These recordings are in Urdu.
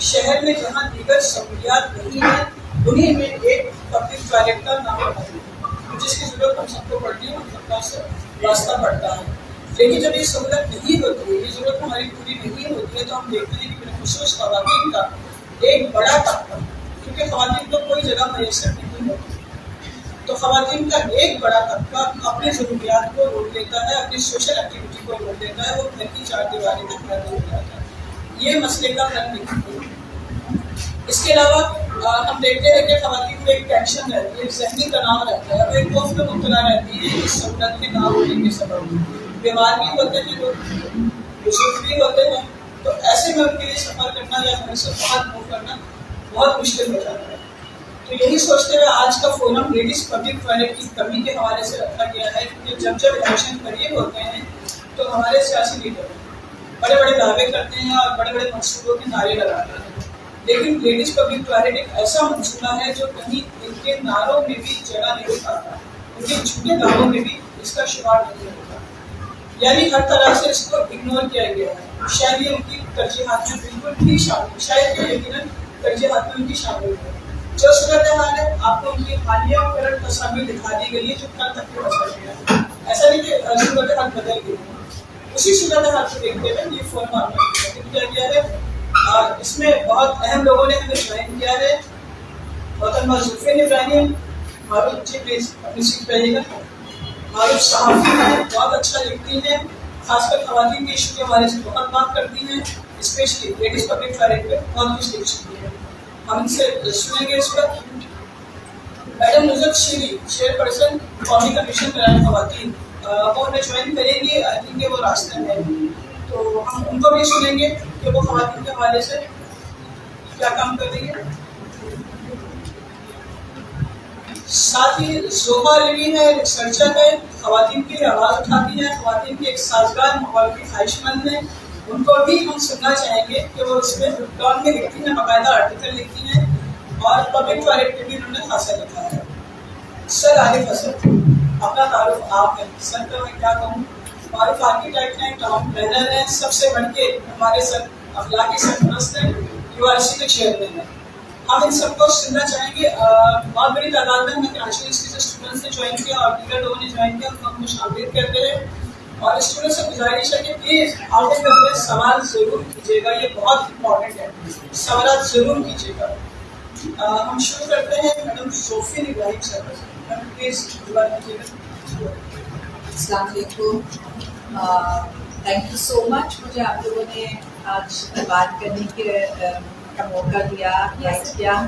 شہر میں جہاں دیگر سہولیات نہیں ہیں انہیں میں ایک پبلک ٹوائلٹ کا نام ہے جس کی ضرورت ہم سب کو پڑتی ہے، ہم سب کا سے واسطہ پڑتا ہے. لیکن جب یہ سہولت نہیں ہوتی ہے، یہ ضرورت ہماری پوری نہیں ہوتی ہے، تو ہم دیکھتے ہیں کہ بالخصوص خواتین کا ایک بڑا طبقہ، کیونکہ خواتین کو کوئی جگہ میسر نہیں ہوتی، تو خواتین کا ایک بڑا طبقہ اپنی ضروریات کو روک لیتا ہے، اپنی سوشل ایکٹیویٹی کو روک لیتا ہے، وہ گھر کی چار دیواری تک محدود ہو جاتا ہے. یہ مسئلے کا حل نہیں ہے. اس کے علاوہ ہم دیکھتے ہیں کہ خواتین کو ایک ٹینشن رہتی ہے، ایک ذہنی تناؤ رہتا ہے، وہ ایک خوف میں مبتلا رہتی ہے اس سہولت کے نہ ہونے کے سبب. بیمار بھی ہوتے ہیں لوگ، بزرگ بھی ہوتے ہیں، تو ایسے میں ان کے لیے سفر کرنا یا گھر سے باہر موو کرنا بہت مشکل ہو جاتا ہے. تو یہی سوچتے ہوئے آج کا فورم لیڈیز پبلک ٹوائلٹ کی کمی کے حوالے سے رکھا گیا ہے، کیونکہ جب الیکشن قریب ہوتے ہیں تو ہمارے سیاسی لیڈر بڑے بڑے دعوے کرتے ہیں اور بڑے بڑے منصوبوں کے نعرے لگاتے ہیں، لیکن لیڈیز پبلک ٹوائلٹ ایک ایسا منصوبہ ہے جو کہیں ان کے نعروں میں بھی جگہ نہیں پاتا، ان کے جھوٹے دعووں میں بھی اس کا شمار نہیں ہوتا، یعنی ہر طرح سے اس کو اگنور کیا گیا ہے. شاید یہ ان کی ترجیحات میں بالکل بھی شامل، شاید یہ یقیناً ترجیحات میں ان کی شامل ہے. جو صورتحال ہے آپ کو ان کی حالیہ کرنٹ تصاویر دکھا دی گئی ہے جو کل تک کے مسئلہ ہے. ایسا نہیں کہ صورتحال بدل گئی ہے، اسی صورتحال کو دیکھتے ہوئے یہ فورم آپ نے کیا گیا ہے. اس میں بہت اہم لوگوں نے ہمیں جوائن کیا ہے. محترمہ زلفین ابراہیم، معروف جی پلیز اپنی سیٹ پہ آئیے گا. معروف صحافی ہیں، بہت اچھا لکھتی ہیں، خاص کر خواتین کے ایشو کے حوالے سے بہت بات کرتی ہیں، اسپیشلی لیڈیز پبلک ٹوائلٹ پہ بہت کچھ لکھ چکی ہے. ہم ان سے سنیں گے اس وقت. میڈم نظرت شیری، چیئر پرسن قومی کمیشن برائے خواتین، وہ ہمیں جوائن کریں گے. آئی تھنک کہ وہ راستے میں، تو ہم ان کو بھی سنیں گے کہ وہ خواتین کے حوالے سے کیا کام کریں گے. ساتھ ہی زوبا علی ہے، ریسرچر ہے، خواتین کی آواز اٹھاتی ہیں، خواتین کے ایک سازگار ماحول کی خواہش مند ہیں. ان کو بھی ہم سننا چاہیں گے کہ وہ اس میں ڈان میں لکھتی ہیں، باقاعدہ آرٹیکل لکھتی ہیں اور پبلک ٹوائلٹ پہ بھی انہوں نے خاصا لکھا ہے. سر عارف حسن، اپنا تعارف آپ ہے. سر کا میں کیا کہوں، معروف آرکیٹیکٹ ہیں، ٹاؤن پلانر ہیں، سب سے بڑھ کے ہمارے سر اخلاقی سرپرست ہیں، یو آر سی کے چیئرمین ہیں. ہم ان سب کو سننا چاہیں گے. بہت بڑی تعداد میں ہمیں کراچی یونیورسٹی سے اسٹوڈنٹس نے جوائن کیا اور دیگر لوگوں نے جوائن کیا، ان کو ہم شامل کرتے ہیں. اور اسٹوڈنٹ سے گزارش ہے کہ پلیز آگے کر کے سوال ضرور کیجیے گا، یہ بہت امپورٹنٹ ہے، سوالات ضرور کیجیے گا. ہم شروع کرتے ہیں میڈم زلفین ابراہیم صاحب سے. میڈم پلیز دعا کیجیے گا. السلام علیکم. تھینک یو سو مچ، مجھے آپ لوگوں نے آج بات کرنے کا موقع دیا، لائک کیا.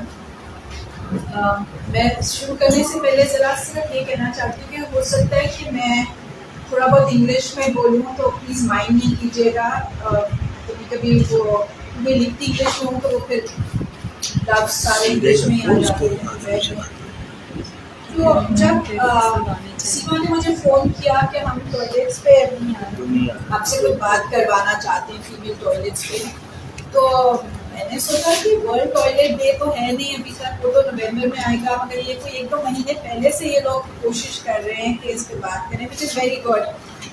میں شروع کرنے سے پہلے ذرا صرف یہ کہنا چاہتی ہوں کہ ہو سکتا ہے کہ میں تھوڑا بہت انگلش میں بولوں تو پلیز مائنڈ نہیں کیجیے گا. کبھی کبھی وہ میں لکھتی انگلش میں ہوں تو وہ پھر لفظ سارے انگلش میں ہی آ جاتے ہیں. تو جب سیما نے مجھے فون کیا کہ ہم ٹوائلٹس پہ آپ سے کوئی بات کروانا چاہتے ہیں فیمیل ٹوائلٹس پہ، تو میں نے سوچا کہ ورلڈ ٹوائلٹ ڈے تو ہے نہیں ابھی تک، وہ تو نومبر میں آئے گا، مگر یہ کوئی 1-2 مہینے پہلے سے یہ لوگ کوشش کر رہے ہیں کہ اس پہ بات کریں، which is very good,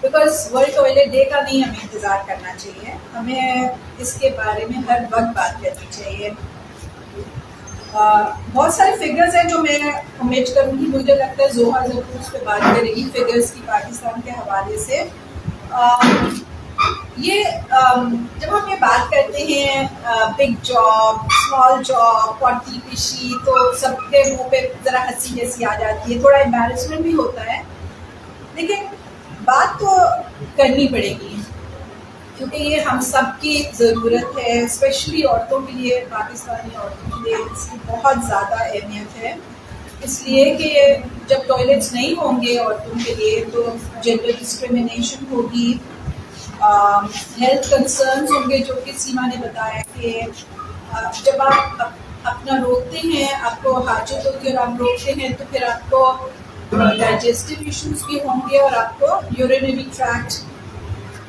because world toilet day کا نہیں ہمیں انتظار کرنا چاہیے، ہمیں اس کے بارے میں ہر وقت بات کرنی چاہیے. بہت سارے فگرز ہیں جو میں امیج کروں گی، مجھے لگتا ہے زوہا ضرور اس پہ بات کرے گی فگرز کی پاکستان کے حوالے سے. یہ جب ہم یہ بات کرتے ہیں big job, small job, potty پشی، تو سب کے منہ پہ ذرا ہنسی جیسی آ جاتی ہے، تھوڑا امبیرسمنٹ بھی ہوتا ہے، لیکن بات تو کرنی پڑے گی کیونکہ یہ ہم سب کی ضرورت ہے، اسپیشلی عورتوں کے لیے، پاکستانی عورتوں کے لیے اس کی بہت زیادہ اہمیت ہے، اس لیے کہ جب ٹوائلٹس نہیں ہوں گے عورتوں کے لیے تو جینڈر ڈسکریمنیشن ہوگی، ہیلتھ کنسرنس ہوں گے، جو کہ سیما نے بتایا کہ جب آپ اپنا روکتے ہیں، آپ کو حاجت ہوتی ہے اور آپ روکتے ہیں تو پھر آپ کو ڈائجسٹو ایشوز بھی ہوں گے اور آپ کو یورینری ٹریکٹ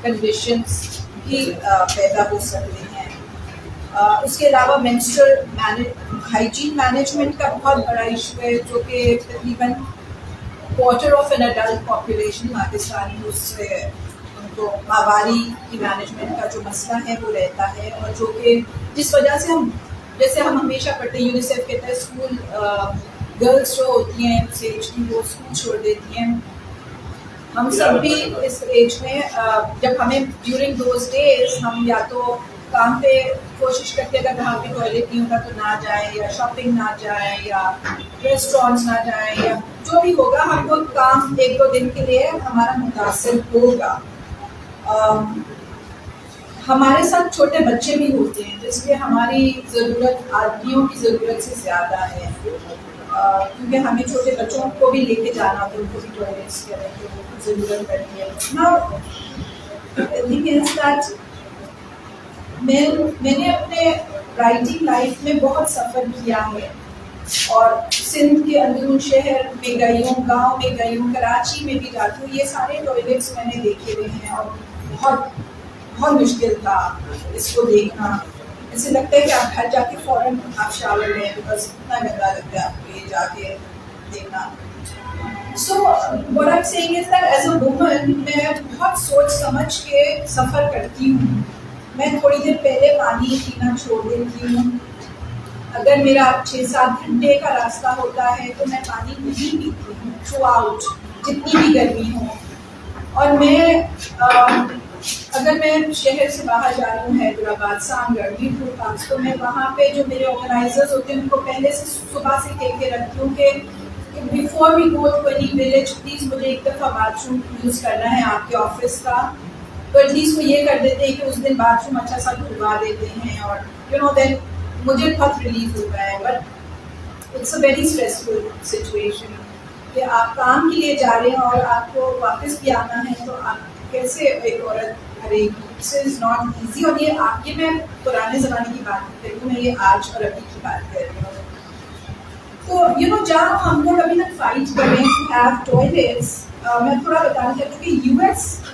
کنڈیشنس بھی پیدا ہو سکتے ہیں. اس کے علاوہ مینسٹرل ہائیجین مینجمنٹ کا بہت بڑا ایشو ہے، جو کہ تقریباً 1/4 of an adult population Pakistani اس سے ان تو ماہواری کی مینجمنٹ کا جو مسئلہ ہے وہ رہتا ہے، اور جو کہ جس وجہ سے جیسے ہم ہمیشہ پڑھتے ہیں یونیسیف کہتا ہے اسکول گرلس جو ہوتی ہیں اس ایج کی وہ اسکول چھوڑ دیتی ہیں. ہم سب بھی اس ایج میں جب ہمیں ڈیورنگ دوز ڈیز ہم یا تو کام پہ کوشش کرتے ہیں، اگر وہاں پہ ٹوائلٹ نہیں ہوگا تو نہ جائیں، یا شاپنگ نہ جائیں، یا ریسٹورینٹس نہ جائیں، یا جو بھی ہوگا ہم کو کام 1-2 دن کے لیے ہمارا متاثر ہوگا. ہمارے ساتھ چھوٹے بچے بھی ہوتے ہیں جس لیے ہماری ضرورت آدمیوں کی ضرورت سے زیادہ ہے، کیونکہ ہمیں چھوٹے بچوں کو بھی لے کے جانا ہوتا ہے، ان کو بھی ٹوائلٹس کی ضرورت پڑتی ہے. میں نے اپنے رائٹنگ لائف میں بہت سفر کیا ہے، اور سندھ کے اندرون شہر میں گئی ہوں، گاؤں میں گئی ہوں، کراچی میں بھی جاتی ہوں. یہ سارے ٹوائلٹس میں نے دیکھے ہوئے ہیں، اور بہت مشکل تھا اس کو دیکھنا. ایسے لگتا ہے کہ آپ گھر جا کے فوراً آپ شاور لیں، بس اتنا گندا لگتا ہے آپ کو یہ جا کے دیکھنا. سو what I'm saying is that as a woman میں بہت سوچ سمجھ کے سفر کرتی ہوں. میں تھوڑی دیر پہلے پانی پینا چھوڑ دیتی ہوں. اگر میرا 6-7 گھنٹے کا راستہ ہوتا ہے تو میں پانی نہیں پیتی ہوں تھرو آؤٹ، جتنی بھی گرمی ہو. اور میں اگر میں شہر سے باہر جا رہی ہوں، حیدرآباد، سانگڑ، میٹھو پاس، تو میں وہاں پہ جو میرے آرگنائزرز ہوتے ہیں ان کو پہلے سے صبح سے کہہ کے رکھتی ہوں کہ before we go to any village please مجھے ایک دفعہ باتھ روم یوز کرنا ہے آپ کے آفس کا. تو ایٹ لیسٹ وہ یہ کر دیتے ہیں کہ اس دن باتھ روم اچھا سا کھلوا دیتے ہیں، اور دین مجھے بہت ریلیف ہوتا ہے. But it's a very stressful situation کہ آپ کام کے لیے جا رہے ہیں اور آپ کو واپس بھی آنا ہے، تو آپ کیسے ایک عورت کرے گی؟ It's is not easy. اور یہ میں پرانے زمانے کی بات کر رہی ہوں، میں یہ آج اور ابھی کی بات کر رہی ہوں. تو جہاں ہم لوگ ابھی تک فائٹ کر رہے ہیں ہیو ٹوائلٹس، میں تھوڑا بتانا چاہتی ہوں کہ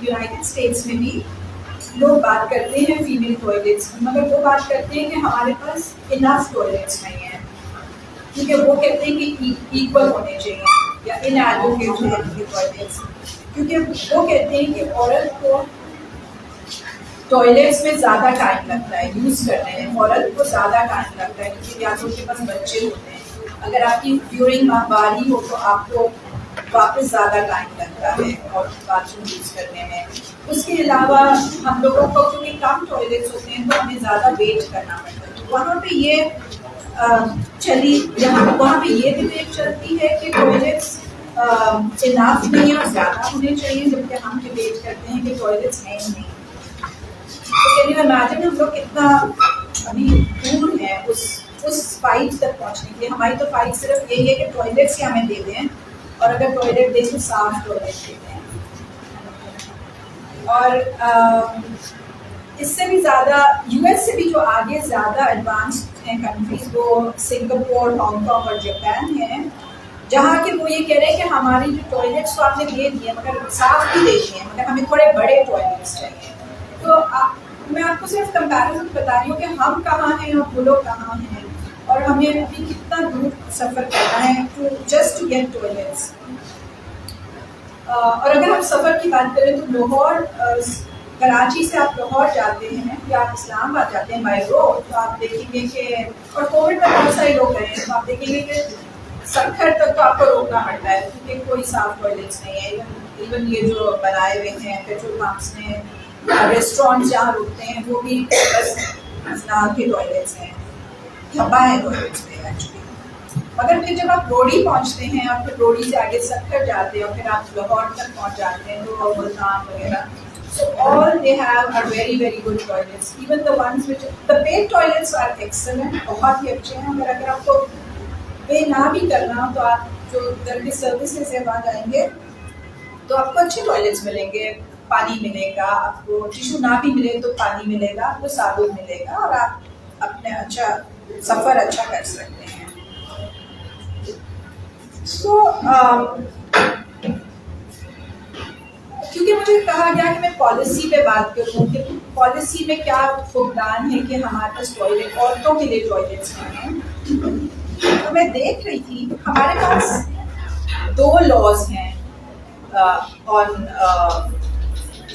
یونائٹیڈ اسٹیٹس میں بھی لوگ بات کرتے ہیں فیمیل ٹوائلٹس کی، مگر وہ بات کرتے ہیں کہ ہمارے پاس انف ٹوائلٹس نہیں ہیں، کیونکہ وہ کہتے ہیں کہ ایکول ہونے چاہیے، یا ان ایڈوکیٹ ہونے ٹوائلٹس، کیونکہ وہ کہتے ہیں کہ عورت کو ٹوائلٹس میں زیادہ ٹائم لگتا ہے یوز کرنے میں، عورت کو زیادہ ٹائم لگتا ہے کیونکہ یا تو اس کے پاس بچے ہوتے ہیں. اگر آپ کی ڈیورنگ ماہواری ہو تو آپ کو واپس زیادہ ٹائم لگتا ہے اور باتھ روم یوز کرنے میں. اس کے علاوہ ہم لوگوں کو کیونکہ کم ٹوائلٹس ہوتے ہیں تو ہمیں زیادہ ویٹ کرنا پڑتا ہے. وہاں پہ یہ چلی وہاں پہ یہ ڈبیٹ چلتی ہے کہ ٹوائلٹس انف نہیں ہے اور زیادہ ہونے چاہیے، جبکہ ہم ڈبیٹ کرتے ہیں کہ ٹوائلٹس ہیں نہیں. تو کین یو امیجن ہم لوگ کتنا ابھی دور ہیں اس فائٹ تک پہنچنے کے لیے. ہماری تو فائٹ صرف یہی ہے کہ ٹوائلٹس ہی ہمیں دے دیں، اور اگر ٹوائلٹ دیں تو صاف ٹوائلٹ دے دیں. اور اس سے بھی زیادہ یو ایس سے بھی جو آگے زیادہ ایڈوانسڈ ہیں کنٹریز، وہ سنگاپور، ہانگ کانگ اور جاپان ہیں، جہاں کہ وہ یہ کہہ رہے ہیں کہ ہماری جو ٹوائلٹس تو آپ نے دے دیے مگر صاف بھی دے دیے، مگر ہمیں تھوڑے بڑے ٹوائلٹس چاہیے. تو میں آپ کو صرف کمپیریزن بتا رہی ہوں کہ ہم کہاں ہیں اور وہ لوگ کہاں ہیں، اور ہمیں ابھی کتنا دور سفر کرنا ہے جسٹ ٹو گیٹ ٹوائلٹس. اور اگر ہم سفر کی بات کریں تو لاہور، کراچی سے آپ لاہور جاتے ہیں یا آپ اسلام آباد جاتے ہیں بائی روڈ، تو آپ دیکھیں گے کہ، اور کووڈ میں بہت سارے لوگ گئے ہیں، تو آپ دیکھیں گے کہ سکھر تک تو آپ کو روکنا پڑتا ہے کیونکہ کوئی صاف ٹوائلٹس نہیں ہے. ایون یہ جو بنائے ہوئے ہیں پیٹرول پمپس میں، ریسٹورینٹس جہاں رکتے ہیں وہ بھی بس اسلام کے ٹوائلٹس ہیں، دھبا ہے ٹوائلٹس میں ایکچولی. مگر پھر جب آپ روڑی پہنچتے ہیں اور پھر روڑی سے آگے سکھر جاتے ہیں اور پھر آپ لاہور تک پہنچ جاتے ہیں تو ملتان وغیرہ، so all they have are very very good toilets. Even the ones which the paid toilets are excellent، بہت ہی اچھے ہیں. مگر اگر آپ کو پے نہ بھی کرنا تو آپ جو ادھر کے سروسز سے وہاں جائیں گے تو آپ کو اچھے ٹوائلٹس ملیں گے، پانی ملے گا، آپ کو ٹیشو نہ بھی ملے تو پانی ملے گا، آپ کو صابن ملے گا، اور آپ اپنے اچھا سفر اچھا کر سکتے ہیں. سو کیونکہ مجھے کہا گیا کہ میں پالیسی پہ بات کروں کہ پالیسی میں کیا فقدان ہے کہ ہمارے پاس ٹوائلٹ، عورتوں کے لیے ٹوائلٹس نہیں ہیں. تو میں دیکھ رہی تھی ہمارے پاس 2 لاز ہیں آن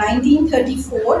1934,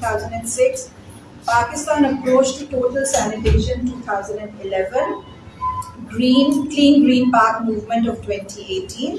2006, Pakistan approach to total sanitation 2011, clean green park movement of 2018,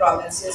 provinces.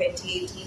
2018.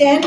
10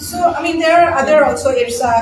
So I mean there are other also IRSA,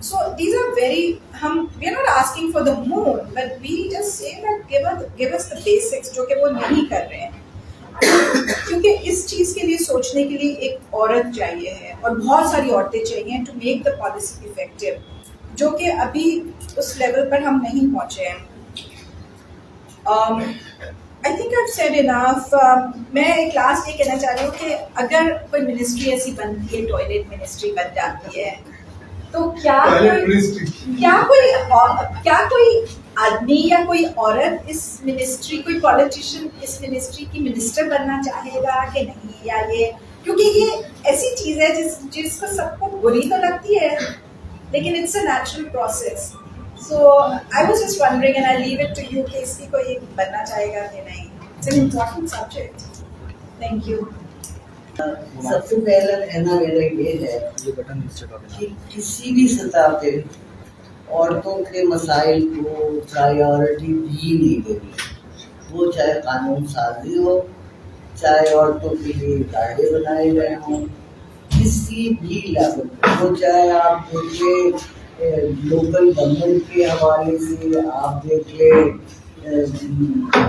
So these are very, we are not asking for the moon, but we just say that give us the basics جو کہ وہ نہیں کر رہے ہیں. کیونکہ اس چیز کے لیے سوچنے کے لیے ایک عورت چاہیے ہے اور بہت ساری عورتیں چاہیے to make the policy effective, جو کہ ابھی اس لیول پر ہم نہیں پہنچے ہیں. I think I've said enough. میں ایک لاسٹ یہ کہنا چاہ رہی ہوں کہ اگر کوئی منسٹری ایسی بنتی ہے, ٹوائلٹ منسٹری بن جاتی ہے, تو کیا کوئی آدمی یا کوئی عورت اس منسٹری, کوئی پالیٹیشین اس منسٹری کی منسٹر بننا چاہے گا کہ نہیں, یا یہ, کیونکہ یہ ایسی چیز ہے جس کو سب کو بری تو لگتی ہے, لیکن it's a natural process. So I was just wondering and I leave it to you کہ اس کی کوئی بننا چاہے گا کہ نہیں. It's an important subject. Thank you. سب سے پہلا کہنا میرا یہ ہے کہ کسی بھی سطح پہ عورتوں کے مسائل کو پرائیورٹی بھی نہیں دینی, وہ چاہے قانون سازی ہو, چاہے عورتوں کے لیے ادارے بنائے گئے ہوں, کسی بھی لیول پہ, وہ چاہے آپ دیکھ لیں لوکل گورنمنٹ کے حوالے سے, آپ دیکھ لیں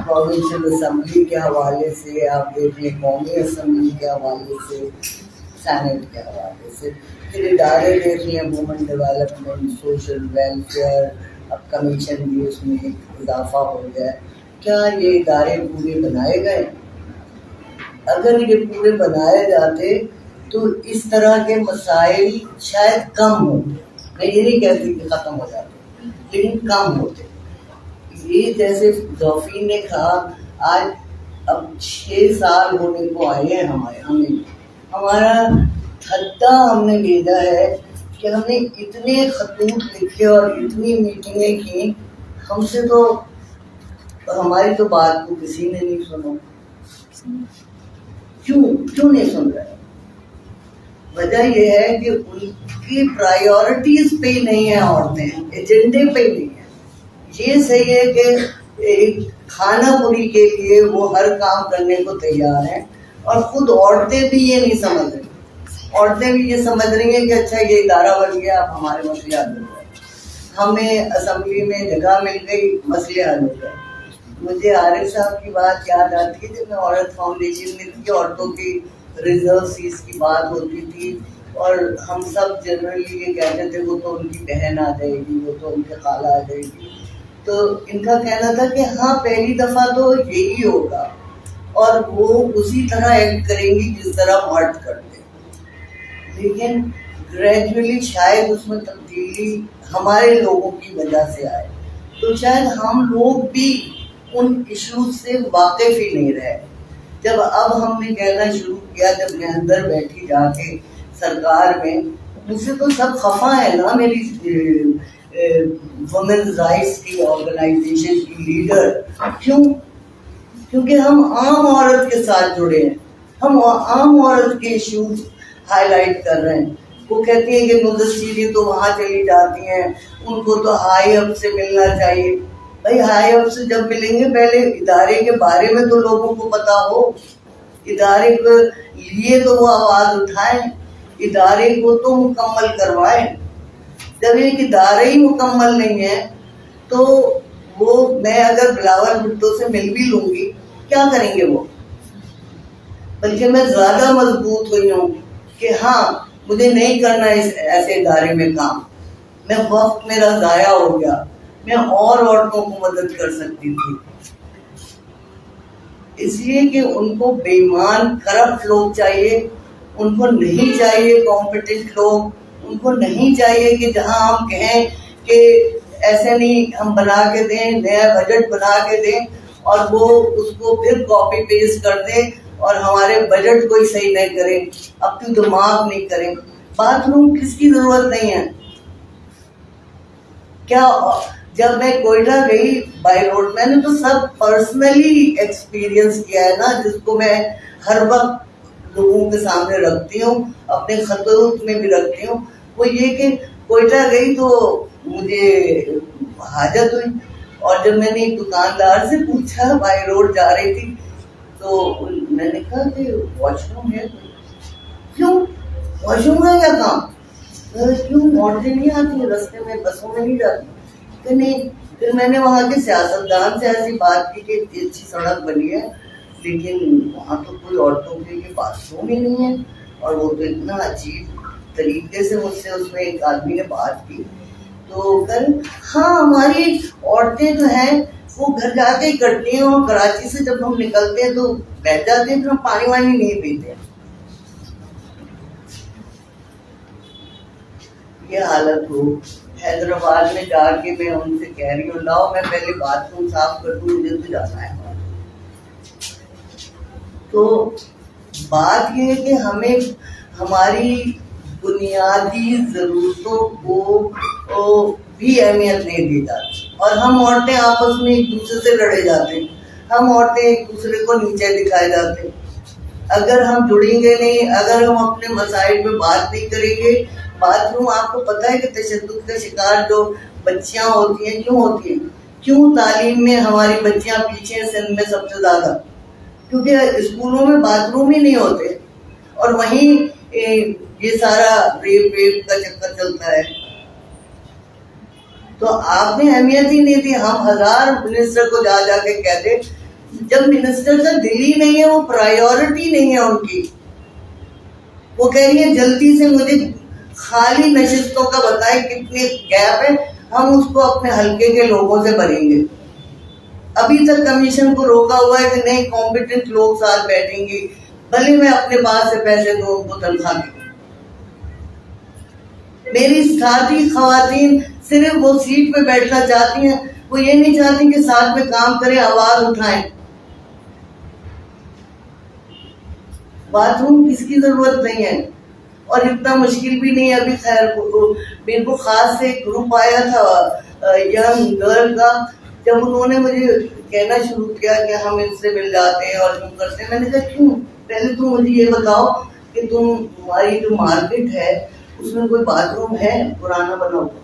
پروونشل اسمبلی کے حوالے سے, آپ دیکھ لیں قومی اسمبلی کے حوالے سے, سینٹ کے حوالے سے, پھر ادارے دیکھ لیں وومن ڈیولپمنٹ, سوشل ویلفیئر, اب کمیشن بھی اس میں اضافہ ہو گیا. کیا یہ ادارے پورے بنائے گئے؟ اگر یہ پورے بنائے جاتے تو اس طرح کے مسائل شاید کم ہوں. میں یہ نہیں کہتی کہ ختم ہو جاتے, لیکن کم ہوتے. یہ جیسے ذوفین نے کہا, آج اب 6 سال ہونے کو آئے ہیں ہمارا تھدہ ہم نے بھیجا ہے کہ ہم نے اتنے خطوط لکھے اور اتنی میٹنگیں کی, ہم سے تو ہماری تو بات کو کسی نے نہیں سنا. کیوں نہیں سن رہے؟ وجہ یہ ہے کہ ان کی پرائیورٹیز پہ نہیں ہیں عورتیں, ایجنڈے پہ نہیں ہیں. یہ صحیح ہے کہ ایک کھانا پوری کے لیے وہ ہر کام کرنے کو تیار ہیں, اور خود عورتیں بھی یہ نہیں سمجھ رہی. عورتیں بھی یہ سمجھ رہی ہیں کہ اچھا یہ ادارہ بن گیا, اب ہمارے مسئلے حل ہو گئے, ہمیں اسمبلی میں جگہ مل گئی, مسئلے حل ہو گئے. مجھے عارف صاحب کی بات یاد آتی ہے, جب میں عورت فاؤنڈیشن میں تھی, عورتوں کی ریزرو سیٹس کی بات ہوتی تھی, اور ہم سب جنرلی یہ کہتے تھے وہ تو ان کی بہن آ جائے گی, وہ تو ان کے خالہ آ جائے گی. تو ان کا کہنا تھا کہ ہاں پہلی دفعہ تو یہی ہوگا, اور وہ اسی طرح ایکٹ کریں گی جس طرح مرد کرتے ہیں, لیکن گریجولی شاید اس میں تبدیلی ہمارے لوگوں کی وجہ سے آئے. تو شاید ہم لوگ بھی ان ایشوز سے واقف ہی نہیں رہے. جب اب ہم نے کہنا شروع کیا, جب میں اندر بیٹھی جا کے سرکار میں, مجھ سے تو سب خفا ہے نا, میری وومنز رائٹس کی آرگنائزیشن کی لیڈر. کیونکہ ہم عام عورت کے ساتھ جڑے ہیں, ہم عام عورت کے ایشوز ہائی لائٹ کر رہے ہیں. وہ کہتی ہیں کہ مدثری تو وہاں چلی جاتی ہیں, ان کو تو ہائی اپ سے ملنا چاہیے. بھائی ہائی اپ سے جب ملیں گے, پہلے ادارے کے بارے میں تو لوگوں کو پتا ہو, ادارے کے لیے تو وہ آواز اٹھائیں, ادارے کو تو مکمل کروائیں. جب ایک ادارے ہی مکمل نہیں ہے تو وہ, میں اگر بلاول بھٹو سے مل بھی لوں گی, کیا کریں گے وہ؟ بلکہ میں زیادہ مضبوط ہوئی ہوں کہ ہاں مجھے نہیں کرنا اس ایسے ادارے میں کام. میں وقت میرا ضائع ہو گیا, میں اور عورتوں کو مدد کر سکتی تھی. اس لیے کہ ان کو بے ایمان کرپٹ لوگ چاہیے, ان کو نہیں چاہیے کمپیٹنٹ لوگ, ان کو نہیں چاہیے کہ جہاں ہم کہیں کہ ایسے نہیں, ہم بنا کے دیں, نیا بجٹ بنا کے دیں, اور وہ اس کو پھر کاپی پیسٹ کر دیں, اور ہمارے بجٹ کوئی صحیح نہیں کرے, اپنی دماغ نہیں کریں. باتھ روم کس کی ضرورت نہیں ہے؟ کیا جب میں کوئٹہ گئی بائی روڈ, میں نے تو سب پرسنلی ایکسپیرئنس کیا ہے نا, جس کو میں ہر وقت لوگوں کے سامنے رکھتی ہوں, اپنے خطوط میں بھی رکھتی ہوں. وہ یہ کہ کوئٹہ گئی تو مجھے حاجت ہوئی, اور جب میں نے ایک دکاندار سے پوچھا, بائی روڈ جا رہی تھی, تو میں نے کہا کہ واش روم ہے. کیوں واش روم کا کیا کام؟ کیوں عورتیں نہیں آتی رستے میں, بسوں میں نہیں جاتی؟ کہ نہیں. پھر میں نے وہاں کے سیاستدان سے ایسی بات کی کہ اتنی اچھی سڑک بنی ہے لیکن وہاں تو کوئی عورتوں کے لیے باتھ روم ہی نہیں ہے. اور وہ تو اتنا عجیب طریقے سے مجھ سے اس میں ایک آدمی نے بات کی. تو کل ہاں ہماری عورتیں جو ہیں وہ گھر جا کے ہی کرتی ہیں, اور کراچی سے جب ہم نکلتے ہیں تو بیٹھ جاتے ہیں, پھر ہم پانی وانی نہیں پیتے. یہ حالت ہو. حیدرآباد میں جا کے میں ان سے کہہ رہی ہوں لاؤ میں پہلے باتھ روم صاف کر دوں, مجھے تو جانا ہے. تو بات یہ ہے کہ ہمیں ہماری بنیادی ضرورتوں کو بھی اہمیت نہیں دی جاتی, اور ہم عورتیں آپس میں ایک دوسرے سے لڑے جاتے ہیں, ہم عورتیں ایک دوسرے کو نیچے دکھائے جاتے ہیں. اگر ہم جڑیں گے نہیں, اگر ہم اپنے مسائل پہ بات نہیں کریں گے. باتھ روم آپ کو پتہ ہے کہ تشدد کا شکار جو بچیاں ہوتی ہیں کیوں ہوتی ہیں, کیوں تعلیم میں ہماری بچیاں پیچھے ہیں سندھ میں سب سے زیادہ؟ کیونکہ اسکولوں میں باتھ روم ہی نہیں ہوتے, اور وہیں یہ سارا ریپ ویپ کا چکر چلتا ہے. تو آپ نے اہمیت ہی نہیں دی. ہم 1000 منسٹر کو جا جا کے کہتے, جب منسٹر کا دل ہی نہیں ہے, وہ پرائیورٹی نہیں ہے ان کی. وہ کہہ رہی ہے جلدی سے مجھے خالی نشستوں کا بتائیں کتنے گیپ ہے, ہم اس کو اپنے حلقے کے لوگوں سے بھریں گے. ابھی تک کمیشن کو روکا ہوا ہے کہ نہیں کمپیٹنٹ لوگ ساتھ بیٹھیں گے, بھلے میں اپنے پاس سے پیسے دوں ان کو تنخواہ دوں. میری ساتھی خواتین صرف وہ سیٹ پہ بیٹھنا چاہتی ہیں, وہ یہ نہیں چاہتی کہ ساتھ میں کام کریں, آواز اٹھائیں. باتھ روم کس کی ضرورت نہیں ہے, اور اتنا مشکل بھی نہیں ہے. ابھی خیر میرے کو خاص سے ایک گروپ آیا تھا ینگ گرل کا, جب انہوں نے مجھے کہنا شروع کیا کہ ہم ان سے مل جاتے ہیں اور یوں کرتے ہیں, میں نے کہا کیوں؟ پہلے تم مجھے یہ بتاؤ کہ تمہاری جو مارکیٹ ہے اس میں کوئی باتھ روم ہے پرانا بنا ہوا؟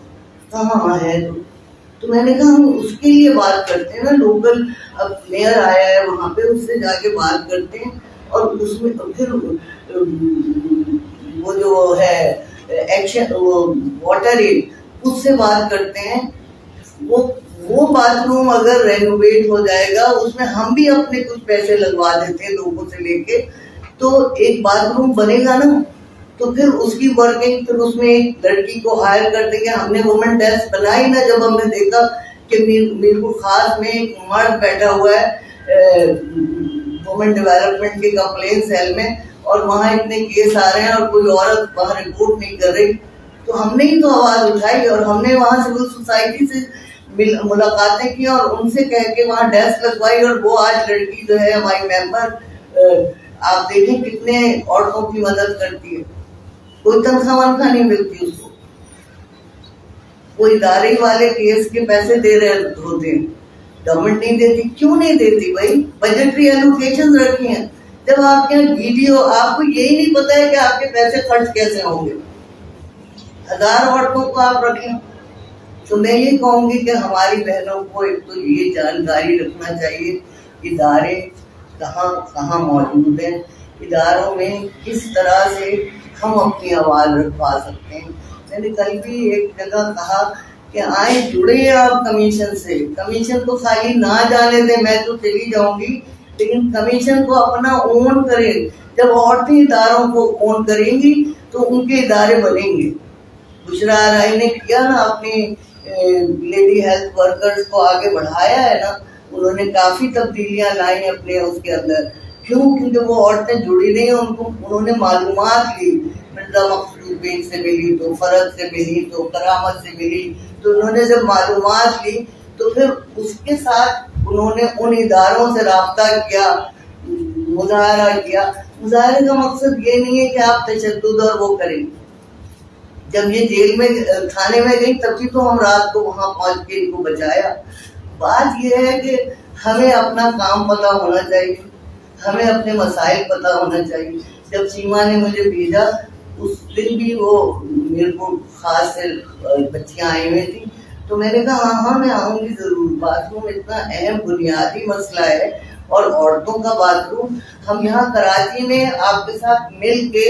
کہاں ہے؟ تو میں نے کہا ہم اس کے لیے بات کرتے ہیں نا, لوکل اب میئر آیا ہے وہاں پہ, اس سے جا کے بات کرتے ہیں, اور اس میں پھر وہ جو ہے ایکشن واٹر ایڈ اس سے بات کرتے ہیں. وہ باتھ روم اگر رینوویٹ ہو جائے گا, اس میں ہم بھی اپنے کچھ پیسے لگوا دیتے ہیں لوگوں سے لے کے, تو ایک باتھ روم بنے گا نا, تو پھر اس کی ورکنگ, پھر اس میں ایک لڑکی کو ہائر کر دیں گے. ہم نے وومن ڈیسک بنائی نا, جب ہم نے دیکھا کہ میرپور خاص میں ایک مرد بیٹھا ہوا ہے وومن ڈیولپمنٹ کے کمپلین سیل میں, اور وہاں اتنے کیس آ رہے ہیں اور کوئی عورت وہاں رپورٹ نہیں کر رہی, تو ہم نے ہی تو آواز اٹھائی, اور ہم نے وہاں سول سوسائٹی سے ملاقاتیں کی اور ان سے کہہ کے وہاں ڈیسک لگوائی. اور وہ آج لڑکی جو ہے ہماری ممبر, آپ دیکھیں کتنے عورتوں کی مدد کرتی ہے. کوئی تنخواہ ونخواہ نہیں ملتی اس کو, وہ ادارے والے کیس کے پیسے دے رہے ہوتے ہیں, گورنمنٹ نہیں دیتی. کیوں نہیں دیتی بھائی؟ بجٹری ایلوکیشن رکھی ہیں. جب آپ کے یہاں ویڈیو, آپ کو یہی نہیں پتا ہے کہ آپ کے پیسے خرچ کیسے ہوں گے. 1000 عورتوں کو آپ رکھیں. تو میں یہ کہوں گی کہ ہماری بہنوں کو ایک تو یہ جانکاری رکھنا چاہیے ادارے کہاں کہاں موجود ہیں, اداروں میں کس طرح سے ہم اپنی آواز رکھوا سکتے ہیں. میں نے کل بھی ایک جگہ کہا کہ آئیں جڑے آپ کمیشن سے, کمیشن کو خالی نہ جانے دیں, میں تو چلی جاؤں گی, لیکن کمیشن کو اپنا اون کریں. جب عورتیں اداروں کو اون کریں گی تو ان کے ادارے بنیں گے. بشرا رائے نے کیا نا, اپنی لیڈی ہیلتھ ورکرز کو آگے بڑھایا ہے نا, انہوں نے کافی تبدیلیاں لائی اپنے اس کے اندر. کیوں؟ کیونکہ وہ عورتیں جڑی نہیں, ان کو انہوں نے معلومات لی. مرزا مقصود بیگ سے ملی, تو فرد سے ملی, تو کرامت سے ملی, تو انہوں نے جب معلومات لی تو پھر اس کے ساتھ انہوں نے ان اداروں سے رابطہ کیا, مظاہرہ کیا. مظاہرے کا مقصد یہ نہیں ہے کہ آپ تشدد اور وہ کریں. جب یہ جیل میں تھانے میں گئی تبھی تو ہم رات کو وہاں پہنچ کے ان کو بچایا. بات یہ ہے کہ ہمیں اپنا کام پتہ ہونا چاہیے, ہمیں اپنے مسائل پتہ ہونا چاہیے. جب سیما نے مجھے بھیجا اس دن بھی وہ میرے کو خاص سے بچیاں آئی ہوئی تھیں, تو میں نے کہا ہاں میں آؤں گی ضرور. باتھ روم اتنا اہم بنیادی مسئلہ ہے, اور عورتوں کا باتھ روم ہم یہاں کراچی میں آپ کے ساتھ مل کے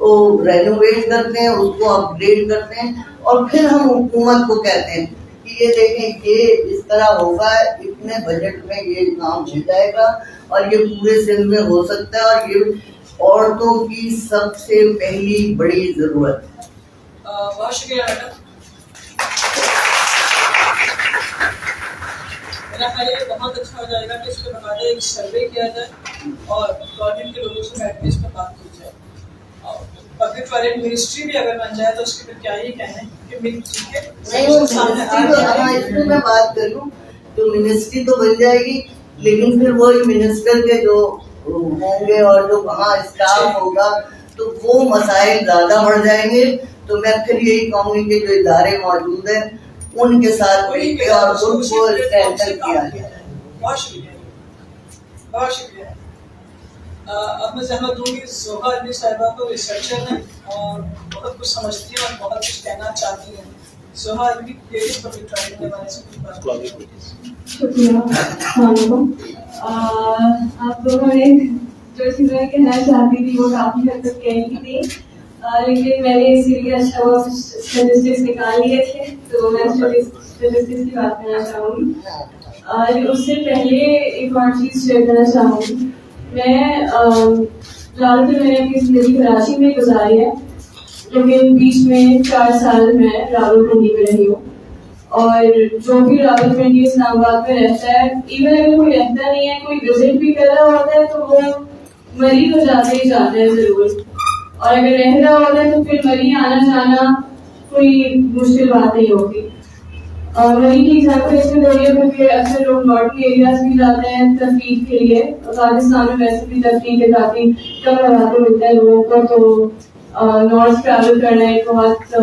وہ رینوویٹ کرتے ہیں, اس کو اپ گریڈ کرتے ہیں, اور پھر ہم حکومت کو کہتے ہیں کہ یہ دیکھیں یہ اس طرح ہوگا, اتنے بجٹ میں یہ کام ہو جائے گا اور یہ پورے سندھ میں ہو سکتا ہے, اور یہ عورتوں کی سب سے پہلی بڑی ضرورت ہے. بہت شکریہ میڈم. میرا خیال ہے بہت اچھا ہو جائے گا کہ اس کے بقاعدہ ایک سروے کیا جائے اور گورنمنٹ کے لوگوں سے بیٹھ کے اس پر بات کی جائے. پبلک ٹوائلٹ منسٹری بھی اگر بن جائے تو اس کے پھر کیا ہی کہنے کہ مل چکے اس میں میں بات کروں تو منسٹری تو بن جائے گی, لیکن پھر وہی منسٹر کے جو ہوں گے اور جو وہاں اسٹاف ہوگا تو وہ مسائل زیادہ بڑھ جائیں گے. تو میں پھر یہی کہوں گی کہ جو ادارے موجود ہیں ان کے ساتھ مل کے اور ان کو اسٹرینتھن کیا جائے. بہت شکریہ, بہت شکریہ. اب میں زحمت دوں گی زوہا علی صاحبہ کو, ریسرچر ہیں اور بہت کچھ سمجھتی ہیں اور بہت کچھ کہنا چاہتی ہیں. زوہا علی لیڈیز پبلک ٹوائلٹ کے بارے سے کچھ بات کریں. شکریہ. السلام علیکم. آپ لوگوں نے جو چیزیں کہنا چاہتی تھی وہ کافی حد تک کہی تھی, لیکن میں نے اسی لیے اچھا وہ اسٹیٹسٹکس نکال لیے تھے تو میں اسٹیٹسٹکس کی بات کرنا چاہوں گی. اس سے پہلے ایک اور چیز شیئر کرنا چاہوں گی. میں زیادہ تر میں نے اپنی زندگی کراچی میں گزاری ہے, لیکن بیچ میں 4 سال میں راولپنڈی میں رہی ہوں. اور جو بھی راولپنڈی اسلام آباد میں رہتا ہے, ایون اگر کوئی رہتا نہیں ہے, کوئی وزٹ بھی کر رہا ہوتا ہے تو وہ مری تو جاتے ہی جاتے ہیں ضرور, اور اگر رہ رہا ہوتا ہے تو پھر مری آنا جانا کوئی مشکل بات نہیں ہوتی. مری کی ایگزامپل اس میں دے کیونکہ اکثر لوگ نارتھ ایریاز بھی جاتے ہیں تفریح کے لیے. پاکستان میں ویسے بھی تفریح کے کافی کم مواقع ملتے ہیں لوگوں کو, تو نارتھ ٹریول کرنا ایک بہت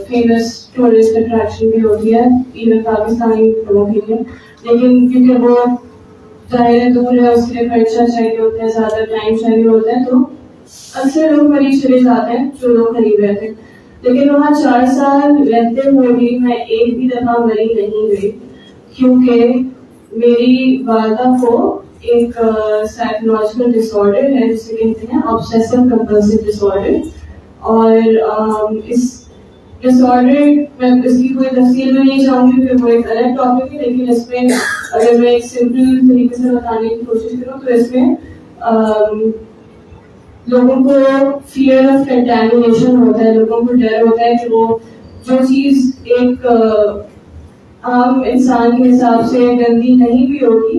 فیمس ٹورسٹ اٹریکشن بھی ہوتی ہے ایون پاکستانی لوگوں کے لیے. لیکن کیونکہ وہ ظاہر دور ہے, اس کے لیے خرچہ چاہیے ہوتا ہے, زیادہ ٹائم چاہیے ہوتا ہے, تو اکثر لوگ مری چلے جاتے ہیں جو لوگ قریب رہتے ہیں. لیکن وہاں 4 سال رہتے ہوئے بھی میں ایک بھی دفعہ مری نہیں گئی, کیونکہ میری والدہ کو ایک سائیکولوجیکل ڈس آرڈر ہے جسے کہتے ہیں آبسیسو کمپلسیو ڈس آرڈر. اور اس ڈس آرڈر میں اس کی کوئی تفصیل میں نہیں چاہوں گی کہ وہ ایک الگ ٹاپک ہے, لیکن اس میں اگر میں ایک سمپل طریقے سے بتانے کی کوشش کروں تو اس میں لوگوں کو فیئر آف کنٹامینیشن ہوتا ہے, لوگوں کو ڈر ہوتا ہے کہ وہ جو چیز ایک عام انسان کے حساب سے گندی نہیں بھی ہوگی,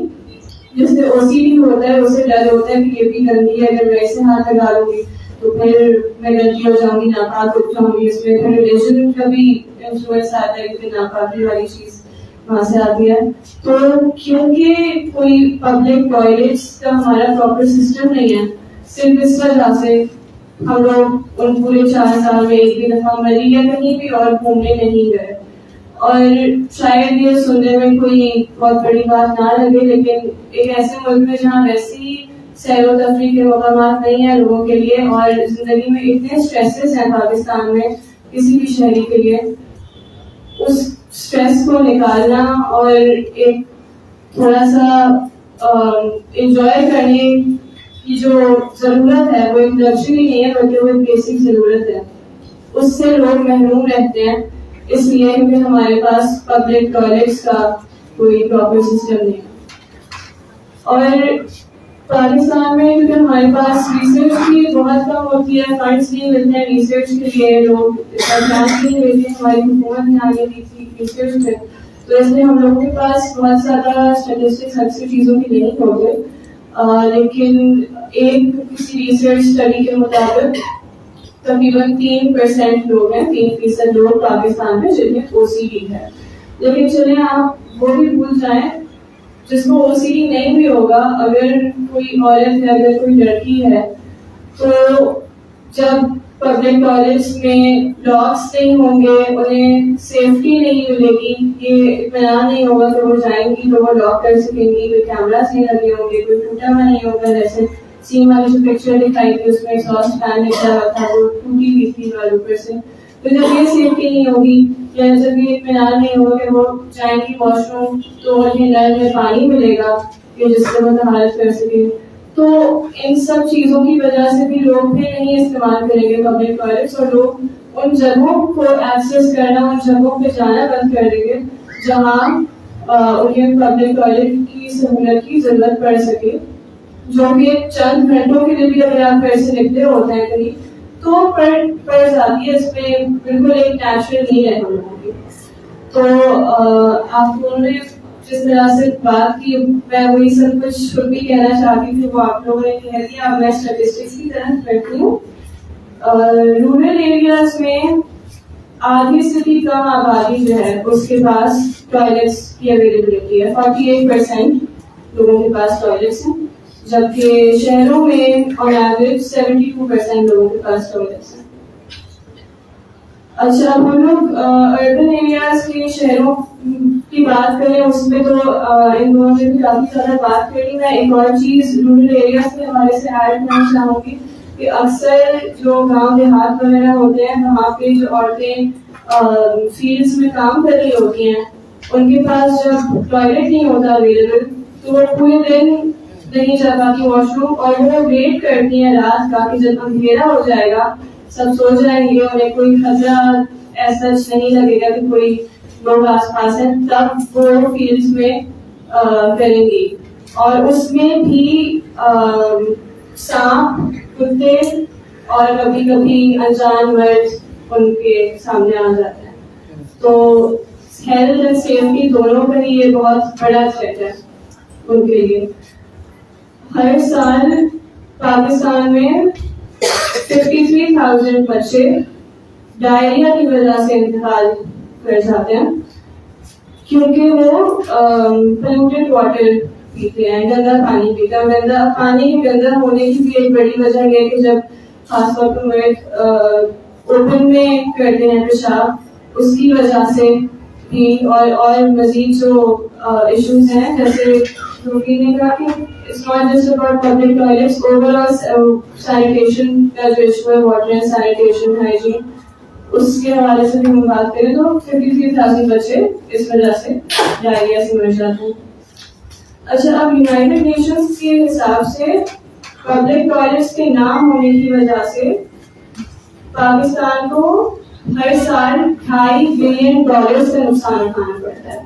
جس سے او سی ڈی ہوتا ہے, اسے ڈر ہوتا ہے کہ یہ بھی گندی ہے, اگر میں اسے ہاتھ لگا لوں گی تو پھر میں گندی ہو جاؤں گی, ناپاک ہو جاؤں گی. اس میں پھر ریلیجن کا بھی انفلوئنس آتا ہے کہ ناپاکی والی چیز وہاں سے آتی ہے. تو کیونکہ کوئی پبلک ٹوائلٹس کا ہمارا پراپر سسٹم نہیں ہے, صرف اس وجہ سے ہم لوگ ان پورے 4 سال میں ایک بھی دفعہ مری یا کہیں بھی اور گھومنے نہیں گئے. اور شاید یہ سننے میں کوئی بہت بڑی بات نہ لگے, لیکن ایک ایسے ملک میں جہاں ویسی سیر و تفریح کے مقامات نہیں ہیں لوگوں کے لیے, اور زندگی میں اتنے اسٹریسز ہیں پاکستان میں کسی بھی شہری کے لیے, اس اسٹریس کو نکالنا اور ایک تھوڑا سا انجوائے کرنے کی جو ضرورت ہے وہ ایک لگژری نہیں ہے بلکہ وہ ایک بیسک ضرورت ہے, اس سے لوگ محروم رہتے ہیں. اس لیے کہ ہمارے پاس پبلک ٹوائلٹس کا کوئی پراپر سسٹم نہیں ہے. اور پاکستان میں کیونکہ ہمارے پاس ریسرچ بھی بہت کم ہوتی ہے, فنڈس نہیں ملتے ہیں ریسرچ کے لیے, لوگ دھیان نہیں دیتے, ہماری حکومت دھیان نہیں دیتی ریسرچ پہ, تو اس لیے ہم لوگوں کے پاس بہت زیادہ اسٹیٹسٹکس اکثر چیزوں کی نہیں ہوتے. لیکن ایک کسی ریسرچ اسٹڈی کے مطابق تقریباً 3% لوگ ہیں, 3% لوگ پاکستان میں جن میں او سی ڈی ہے. لیکن چلیں آپ وہ بھی بھول جائیں جس کو او سی ڈی نہیں بھی ہوگا, اگر کوئی عورت ہے, اگر کوئی لڑکی ہے, تو جب پبلک ٹوائلٹس میں لاکس نہیں ہوں گے, انہیں سیفٹی نہیں ملے گی, یہ اطمینان نہیں ہوگا کہ وہ جائیں گی تو وہ لاک کر سکیں گی, کوئی کیمراز نہیں لگے ہوں گے, کوئی ٹوٹا ہوا نہیں ہوگا. جیسے سینما کی جو پکچر دکھائی تھی اس میں ایگزاسٹ فین نکلا ہوا تھا, وہ ٹوٹی ہوئی تھی اوپر سے. تو جب یہ سیفٹی نہیں ہوگی یا جب یہ اطمینان نہیں ہوگا کہ وہ جائیں گی واش روم تو انہیں نل میں پانی ملے گا کہ جس سے وہ طہارت کر سکیں, تو ان سب چیزوں کی وجہ سے بھی لوگ بھی نہیں استعمال کریں گے پبلک ٹوائلٹس, اور لوگ ان جگہوں کو ایکسیس کرنا, ان جگہوں پہ جانا بند کر دیں گے جہاں انہیں پبلک ٹوائلٹ کی سہولت کی ضرورت پڑ سکے, جو کہ چند گھنٹوں کے لیے بھی اگر آپ گھر سے نکلے ہوتے ہیں کہیں تو پڑ جاتی ہے, اس میں بالکل ایک نیچرل نہیں ہے ہم لوگوں کی. تو آپ لوگوں نے جس طرح سے بات کی, میں وہی سب کچھ خود بھی کہنا چاہتی تھی, وہ آپ لوگوں نے کہہ دیا. میں اسٹیٹسٹکس کی طرف کرتی ہوں. رورل ایریاز میں آدھی سے بھی کم آبادی جو ہے اس کے پاس ٹوائلٹس کی اویلیبلٹی ہے. 48% لوگوں کے پاس ٹوائلٹس ہیں, جبکہ شہروں میں آن ایوریج 72% لوگوں کے پاس ٹوائلٹس ہیں. اچھا, اب ہم لوگ اربن ایریاز کے شہروں کی بات کریں, اس میں تو ان دونوں نے بھی کافی زیادہ بات کری. میں ایک اور چیز رورل ایریاز کے حوالے سے ایڈ کرنا چاہوں گی کہ اکثر جو گاؤں دیہات وغیرہ ہوتے ہیں وہاں پہ جو عورتیں فیلڈس میں کام کر رہی ہوتی ہیں, ان کے پاس جب ٹوائلٹ نہیں ہوتا اویلیبل تو وہ پورے دن نہیں جا پاتی واش روم, اور وہ ویٹ کرتی ہیں رات کا کہ جب اندھیرا ہو جائے گا سب سو جائیں گے, انہیں کوئی خطرہ ایسا نہیں لگے گا کہ کوئی لوگ آس پاس ہیں, تب وہ فیلڈس میں کریں گی. اور اس میں بھی سانپ, کتے اور کبھی کبھی انجان مرد ان کے سامنے آ جاتے ہیں. تو ہیلتھ اینڈ سیفٹی دونوں کا ہی یہ بہت بڑا تھریٹ ہے ان کے لیے. ہر سال پاکستان میں 53,000 بچے ڈائریا کی وجہ سے انتقال کر جاتے ہیں, کیونکہ وہ پلیوٹڈ واٹر پیتے ہیں, گندا پانی پیتے ہیں. گندا پانی کے گندا ہونے کی بھی ایک بڑی وجہ یہ کہ جب خاص طور پر مرد اوپن میں کرتے ہیں پیشاب, اس کی وجہ سے بھی, اور مزید جو ایشوز ہیں جیسے روکی نے کہا کہ it's not just about public toilets, overall sanitation کا جو ایشو ہے, واٹر اینڈ سینیٹیشن ہائیجین, اس کے حوالے سے بھی ہم بات کریں تو 53,000 بچے اس وجہ سے ڈائریا سے مر جاتے ہیں. اچھا, اب یونائٹڈ نیشنز کے حساب سے پبلک ٹوائلٹس کے نہ ہونے کی وجہ سے پاکستان کو ہر سال $2.5 بلین کا نقصان اٹھانا پڑتا ہے.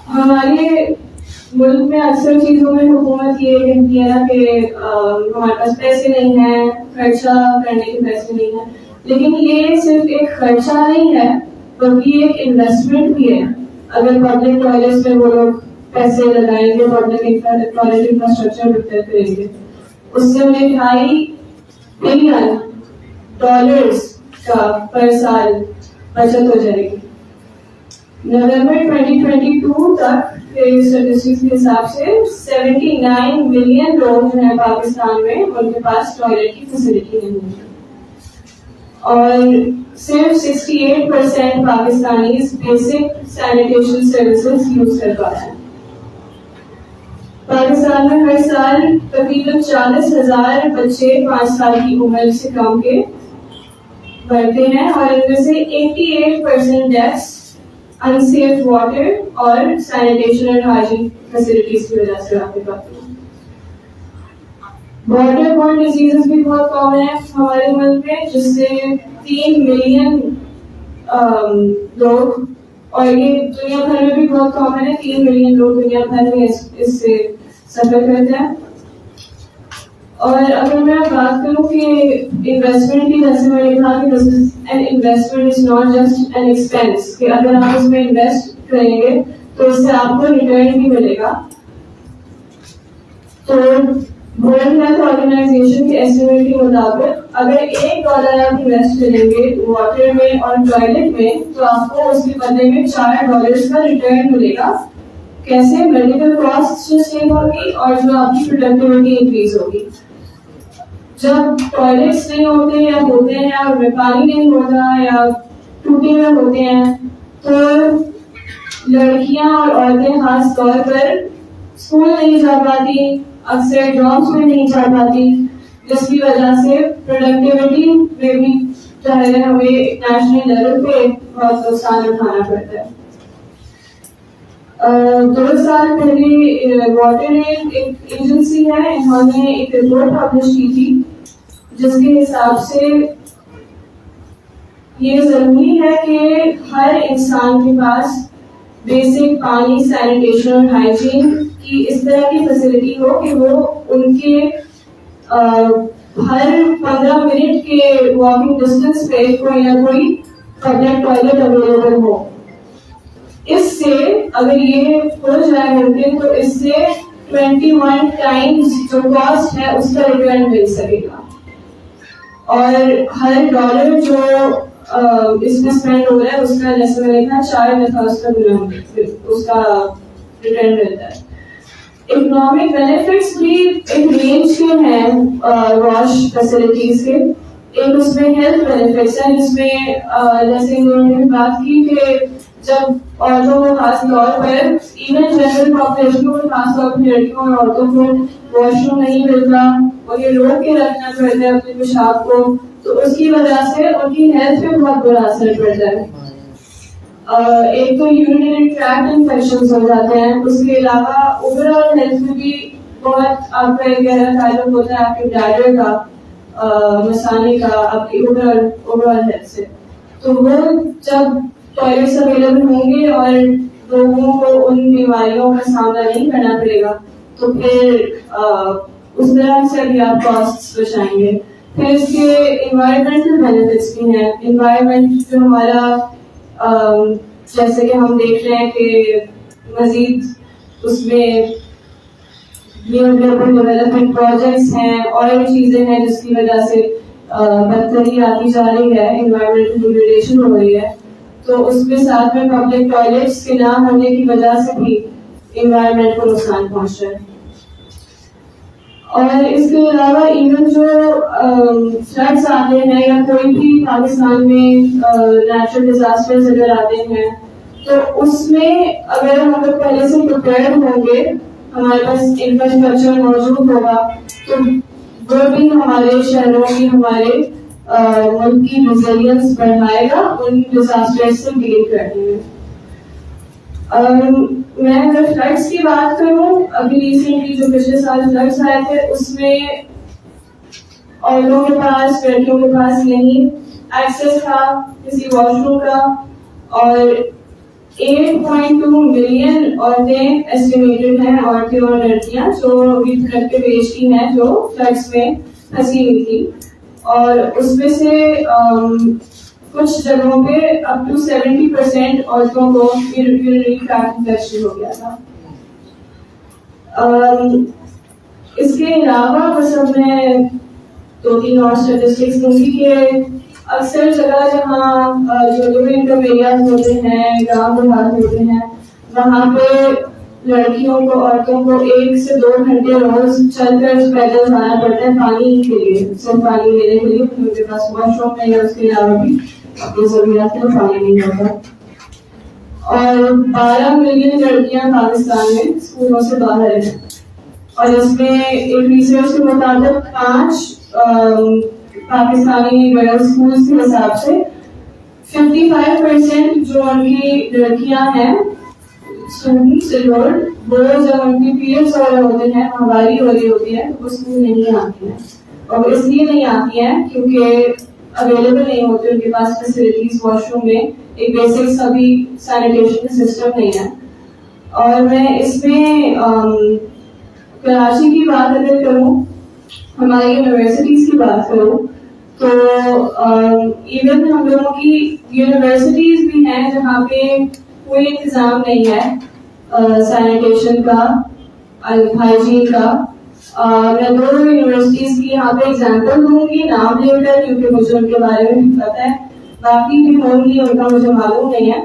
ہمارے ملک میں اکثر چیزوں میں حکومت یہ کہتی ہے کہ ہمارے پاس پیسے نہیں ہیں, خرچہ کرنے کے پیسے نہیں ہیں, لیکن یہ صرف ایک خرچہ نہیں ہے بلکہ یہ ایک انویسٹمنٹ بھی ہے. اگر پبلک ٹوائلٹس میں وہ لوگ پیسے لگائیں گے, پبلک ٹوائلٹ انفراسٹرکچر بہتر کریں گے, اس سے انہیں $2.5 بلین کا پر سال بچت ہو جائے گی. نومبر 2022 تک اسٹیٹسٹکس کے حساب سے 79 ملین لوگ جو ہیں پاکستان میں, ان کے پاس ٹوائلٹ کی فیسلٹی نہیں ہے, اور صرف 68% Pakistanis basic sanitation services use کر پاتے ہیں. پاکستان میں ہر سال تقریباً 40,000 بچے 5 سال کی عمر سے کم کے بڑھتے ہیں, اور ان میں سے 88% ڈیتھس انسیف واٹر اور سینیٹیشن اور ہائیجین فیسلٹیز کی وجہ سے واقع پاتے ہیں. واٹر بورن ڈیزیزز بھی بہت کامن ہیں ہمارے ملک میں, جس سے 3 ملین لوگ, اور یہ دنیا بھر میں بھی بہت کامن ہے, 3 ملین لوگ دنیا بھر میں اس سے سفر کرتے ہیں. اور اگر میں بات کروں کہ انویسٹمنٹ کی, جیسے میں نے کہا کہ this is an investment, is not just an expense, کہ اگر آپ اس میں انویسٹ کریں گے تو اس سے آپ کو ریٹرن بھی ملے گا. تو ورلڈ ہیلتھ آرگنائزیشن کے ایسٹیمیٹ کے مطابق اگر $1 آپ انویسٹ کریں گے واٹر میں اور ٹوائلٹ میں تو آپ کو اس کے بدلے میں $4 کا ریٹرن ملے گا. کیسے؟ میڈیکل کاسٹ جو سیو ہوگی اور جو آپ کی پروڈکٹیوٹی انکریز ہوگی. جب ٹوائلٹس نہیں ہوتے یا ہوتے ہیں اور پانی نہیں ہوتا یا ٹوٹے ہوئے ہوتے ہیں تو لڑکیاں اور عورتیں خاص طور پر اسکول نہیں جا پاتی, اکثر جابس میں نہیں جا پاتی, جس کی وجہ سے پروڈکٹیوٹی میں بھی چاہے ہمیں نیشنل لیول پہ بہت نقصان اٹھانا پڑتا ہے. 2 سال پہلے واٹر ایڈ ایک ایجنسی ہے, انہوں نے ایک رپورٹ پبلش کی تھی جس کے حساب سے یہ ضروری ہے کہ ہر انسان کے پاس بیسک پانی, سینیٹیشن اور ہائیجین کی اس طرح کی فیسلٹی ہو کہ وہ ان کے ہر 15 منٹ کے واکنگ ڈسٹینس پہ کوئی نہ کوئی پبلک ٹوائلٹ اویلیبل ہو. اس سے اگر یہ ہو جائے ممکن تو اس سے 21 ٹائمز جو کاسٹ ہے اس کا ریٹرن مل سکے گا, اور ہر ڈالر جو اس میں اسپینڈ ہو رہا ہے اس کا جیسے میں نے کہا 4 دفعہ اس کا ریٹرن ملتا ہے. اکنامک بینیفٹس بھی ایک رینج کے ہیں واش فیسلٹیز کے. ایک اس میں ہیلتھ بینیفٹس ہیں جس میں جیسے انہوں نے بات کی کہ جب عورتوں کو خاص طور پر ایون جنرل پاپولیشن کو خاص طور پر لڑکیوں اور عورتوں کو واش روم نہیں ملتا اور یہ روک کے رکھنا پڑتا ہے اپنے پیشاب کو, تو اس کی وجہ سے ان کی ہیلتھ پہ بہت برا اثر پڑتا ہے. ایک تو یورینری ٹریکٹ انفیکشنز ہو جاتے ہیں, اس کے علاوہ اوور آل ہیلتھ میں بھی بہت آپ کا ایک گہرا تعلق ہوتا ہے آپ کے بلیڈر کا, مثانے کا, آپ کی اوور آل ہیلتھ سے. تو وہ جب ٹوائلٹس اویلیبل ہوں گے اور لوگوں کو ان بیماریوں کا سامنا نہیں کرنا پڑے گا تو پھر اس طرح سے بھی آپ کاسٹ بچائیں گے. پھر اس کے انوائرمنٹل بینیفٹس بھی ہیں. انوائرمنٹ جو ہمارا جیسے کہ ہم دیکھ رہے ہیں کہ مزید اس میں ڈیولپمنٹ پروجیکٹس ہیں اور بھی چیزیں ہیں جس کی وجہ سے بدتری آتی جا رہی ہے, انوائرمنٹل ڈیگریڈیشن ہو رہی ہے. تو اس کے ساتھ میں پبلک ٹوائلٹس کے نہ ہونے کی وجہ سے بھی انوائرمنٹ کو نقصان پہنچ رہا ہے. اور اس کے علاوہ ایون جو فلڈس آتے ہیں یا کوئی بھی پاکستان میں نیچرل ڈیزاسٹرز اگر آتے ہیں تو اس میں اگر ہم لوگ پہلے سے پریپیئرڈ ہوں گے, ہمارے پاس انفراسٹرکچر موجود ہوگا تو وہ بھی ہمارے شہروں کی, ہمارے ملک کی ریزیلینس بڑھائے گا ان ڈیزاسٹر سے ڈیل کرنے میں. میں اگر فلڈس کی بات کروں, ابھی ریسنٹلی جو پچھلے سال فلڈس آئے تھے اس میں عورتوں کے پاس, لڑکیوں کے پاس نہیں ایکسیس تھا کسی واش روم کا, اور 8.2 ملین عورتیں ایسٹیمیٹڈ ہیں, عورتیں اور لڑکیاں جو ریپروڈکٹیو ایج کی ہیں جو فلڈس میں پھنسی ہوئی تھی. اور اس میں سے کچھ جگہوں پہ اپ ٹو 70% عورتوں کو یورینری ٹریکٹ انفیکشن ہو گیا تھا. اس کے علاوہ بس اب میں 2-3 اور اسٹیٹسٹکس دوں گی کہ اکثر جگہ جہاں جو لو انکم ایریاز ہوتے ہیں, گاؤں دیہات ہوتے ہیں, وہاں پہ لڑکیوں کو, عورتوں کو 1 سے 2 گھنٹے روز چل کر پیدل جانا پڑتا ہے پانی کے لیے, صرف پانی لینے کے لیے. ان کے پاس واش روم ہے یا اس کے علاوہ بھی اپنی ضروریات میں پانی نہیں ہوتا. اور 12 ملین لڑکیاں پاکستان میں اسکولوں سے باہر ہیں, اور اس میں ایک ریسرچ کے مطابق 5 پاکستانی گرلز اسکولز کے حساب سے 55% جو ان کی لڑکیاں ہیں اسٹوڈنٹس انرولڈ, وہ جب ان کی پیریڈس ہو رہے ہوتے ہیں, ماہواری ہو رہی ہوتی ہے, تو وہ اسکول نہیں آتی ہیں. اور اس لیے نہیں آتی ہیں کیونکہ اویلیبل نہیں ہوتے ان کے پاس فیسلٹیز, واش روم میں ایک بیسک سبھی سینیٹیشن سسٹم نہیں ہے. اور میں اس میں کراچی کی بات اگر کروں, ہماری یونیورسٹیز کی بات کروں تو ایون ہم لوگوں کی یونیورسٹیز بھی ہیں جہاں پہ کوئی انتظام نہیں ہے سینیٹیشن کا, ہائیجین کا. میں 2 یونیورسٹیز کی یہاں پہ ایگزامپل دوں گی, نام لے کر, کیونکہ مجھے ان کے بارے میں بھی پتہ ہے, باقی بھی ہوں گی ان کا مجھے معلوم نہیں ہے.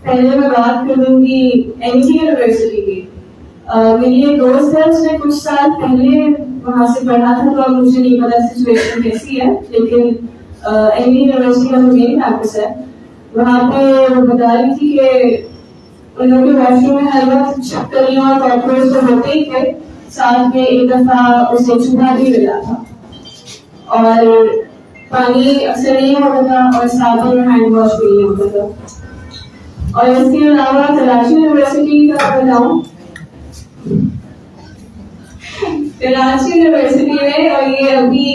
پہلے میں بات کروں گی این ٹی یونیورسٹی کی. میری ایک دوست ہے, اس نے کچھ سال پہلے وہاں سے پڑھا تھا, تو اب مجھے نہیں پتا سچویشن کیسی ہے, لیکن این ٹی یونیورسٹی کا جو مین کیمپس ہے وہاں پہ وہ بتا رہی تھی کہ ان لوگوں کے واش روم میں ہر وقت چھپکلیاں اور کاکروچ تو ہوتے ہی تھے, ساتھ میں ایک دفعہ اسے چوہا بھی ملا تھا, اور پانی اکثر نہیں ہوتا تھا, اور صابن اور ہینڈ واش بھی نہیں ہوتا تھا. اور اس کے علاوہ کراچی یونیورسٹی کا بتاؤں، کراچی یونیورسٹی میں، اور یہ ابھی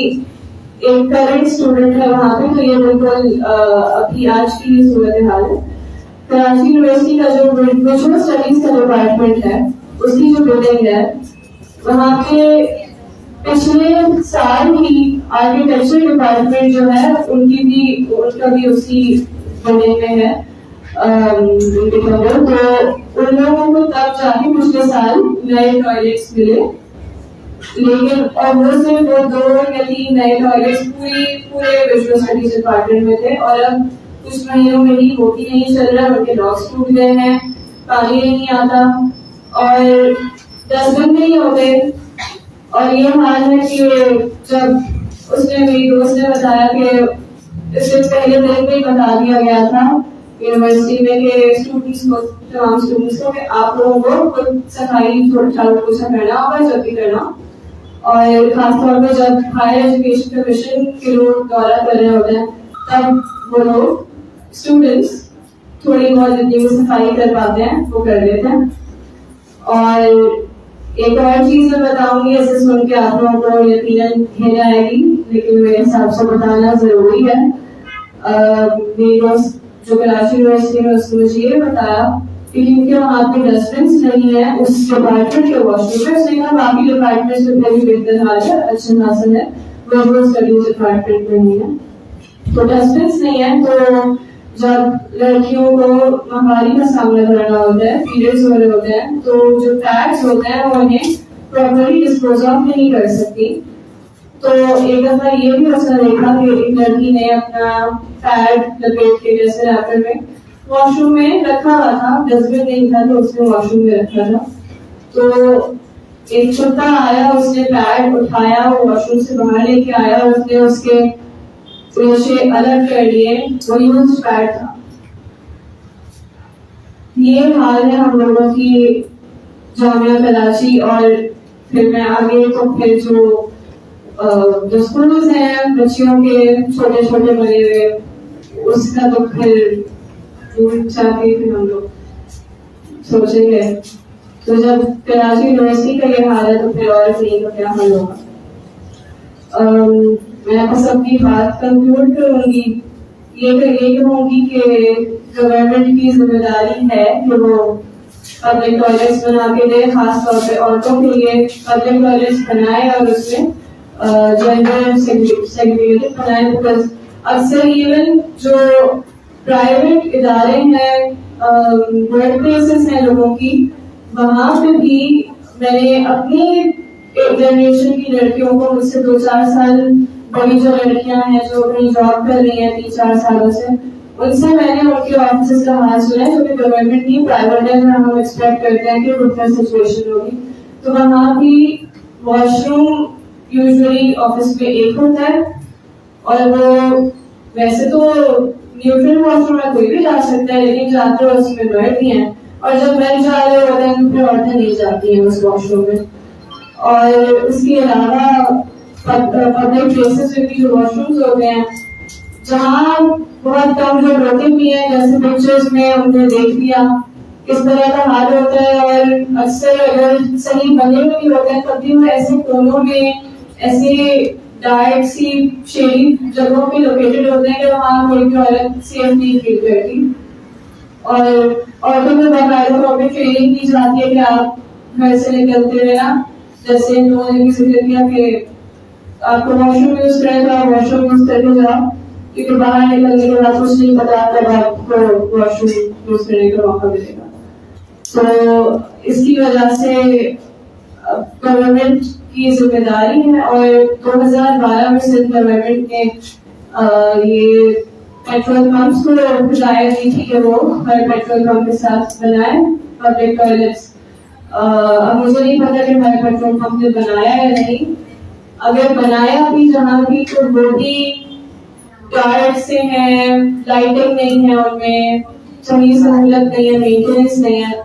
ایک کرنٹ اسٹوڈنٹ ہے وہاں پہ، تو یہ بالکل ابھی آج کی صورتحال ہے. کراچی یونیورسٹی کا جو ویژول اسٹڈیز کا ڈپارٹمنٹ ہے، اس کی جو بلڈنگ ہے وہاں پہ پچھلے سال ہی آرکیٹیکچر ڈپارٹمنٹ جو ہے ان کا بھی اسی بلڈنگ میں ہے ان کے خبر. تو ان لوگوں کو تب جا کے پچھلے سال نئے ٹوائلٹس ملے، لیکن اور وہ صرف 2 یا 3 نئے ٹوائلٹس پورے ویژول اسٹڈیز ڈپارٹمنٹ میں تھے، اور اب کچھ مہینوں میں ہی وہ بھی نہیں چل رہا، ان کے لاکس ٹوٹ گئے ہیں، پانی نہیں آتا اور ڈسٹ بن نہیں ہوتے. اور یہ حال ہے کہ جب اس نے میری دوست نے بتایا کہ اس سے پہلے دن میں بتا دیا گیا تھا یونیورسٹی میں کہ اسٹوڈنٹس کو، تمام اسٹوڈنٹس کو، کہ آپ لوگوں کو خود صفائی جھاڑو پوچھا کرنا ہوگا جب بھی کرنا، اور خاص طور پہ جب ہائر ایجوکیشن کمیشن کے لوگ دورہ کر رہے ہوتے ہیں تب وہ لوگ اسٹوڈنٹس تھوڑی بہت جتنی بھی صفائی کر پاتے ہیں وہ کر لیتے ہیں. اور ایک اور چیز میں بتاؤں گی، ایسے سن کے آپ لوگوں کو یقیناً گھن آئے گی، لیکن میرے حساب سے بتانا ضروری ہے. میری دوست جو کراچی یونیورسٹی میں، اس نے مجھے یہ بتایا کہ کیونکہ وہاں پہ ڈسٹ بنس نہیں ہے اس ڈپارٹمنٹ کے واش روم میں، اس نے کہا باقی ڈپارٹمنٹ سے پھر بھی بہتر حال ہے، اچھا حاصل ہے، ویژول اسٹڈیز ڈپارٹمنٹ میں نہیں ہے تو ڈسٹ بنس نہیں ہے. تو جب لڑکیوں کو مہاماری کا سامنا کرنا ہوتا ہے، پیریڈز ہو رہے ہوتے ہیں، تو جو پیڈس ہوتے ہیں وہ انہیں پراپرلی ڈسپوز آف نہیں کر سکتی. تو ایک دفعہ یہ بھی مسئلہ دیکھا کہ ایک لڑکی نے اپنا پیڈ لپیٹ کے جیسے ریپر میں واش روم میں رکھا ہوا تھا، ڈسٹ بن نہیں تھا تو اس نے واش روم میں رکھا تھا. تو ایک کتا آیا، اس نے پیڈ اٹھایا، وہ واش روم سے باہر لے کے آیا، اس نے اس کے ریشے الگ کر لیے، وہ یوز پیڈ تھا. یہ حال ہے ہم لوگوں کی جامعہ کراچی. اور پھر میں آگے تو پھر جو اسکولز ہیں بچیوں کے چھوٹے چھوٹے بنے ہوئے، اس کا تو پھر چاہتے پھر ہم لوگ سوچیں گے. تو جب کراچی یونیورسٹی کا یہ حال ہے تو پھر اور نہیں تو کیا حل ہوگا. میں آپ سب کی بات کنکلوڈ کروں گی، یہ کہوں گی کہ گورنمنٹ کی ذمہ داری ہے کہ وہ پبلک ٹوائلٹس بنا کے دے، خاص طور پہ عورتوں کے لیے پبلک ٹوائلٹس بنائے اور اس میں جینڈر سیگریگیٹڈ بنائے. بیکاز اکثر ایون جو پرائیویٹ ادارے ہیں، ورک پلیسز ہیں لوگوں کی، وہاں پہ بھی میں نے اپنی جنریشن کی لڑکیوں کو، مجھ سے 2-4 سال بڑی جو لڑکیاں ہیں جو اپنی جاب کر رہی ہیں 3-4 سالوں سے، ان سے میں نے ان کے آفیسز کا حال سنا ہے جو کہ گورنمنٹ کی پرائیویٹ ہے، جہاں ہم ایکسپیکٹ کرتے ہیں کہ ڈفرینٹ سچویشن ہوگی. تو وہاں بھی واش روم یوزلی آفس میں ایک ہوتا ہے، اور وہ ویسے تو نیوٹرل واش روم میں کوئی بھی جا سکتا ہے، لیکن زیادہ تر اس میں مرد ہی ہیں، اور جب مرد جا رہے ہوتے ہیں تو پھر عورتیں نہیں جاتی ہیں اس واش روم میں. اور اس کے علاوہ پبلک پلیسز میں بھی جو واش رومز ہوتے ہیں جہاں بہت کم جو ہوتے بھی ہیں، جیسے پکچرز میں ہم نے دیکھ لیا کس طرح کا حال ہوتا ہے، اور اکثر اگر صحیح بنے ہوئے بھی ہوتے ہیں تب بھی وہ ایسے کونوں میں، ایسے ڈارک سی شیڈی جگہوں پہ لوکیٹڈ ہوتے ہیں کہ وہاں کوئی بھی عورت سیف نہیں فیل کرتی. اور عورتوں کو باقاعدہ طور پہ ٹریننگ دی جاتی ہے کہ آپ گھر سے نکلتے ہوئے نا، جیسے ان لوگوں نے بھی ذکر کیا کہ آپ کو واش روم یوز کریں تو آپ واش روم یوز کر کے جاؤ، کیونکہ باہر نکلنے کے بعد کچھ نہیں پتا تب آپ کو واش روم یوز کرنے کا موقع ملے گا. تو اس کی وجہ سے گورنمنٹ کی ذمہ داری ہے، اور 2012 میں صرف گورنمنٹ نے یہ پیٹرول پمپس کو ہدایت دی تھی کہ وہ ہر پیٹرول پمپ کے ساتھ بنائیں پبلک ٹوائلٹس. اب مجھے نہیں پتا کہ ہر پیٹرول پمپ نے بنایا یا نہیں، اگر بنایا بھی جہاں بھی تو وہ بھی ڈارک سے ہیں، لائٹنگ نہیں ہے ان میں، صحیح سہولت نہیں ہے، مینٹیننس نہیں ہے.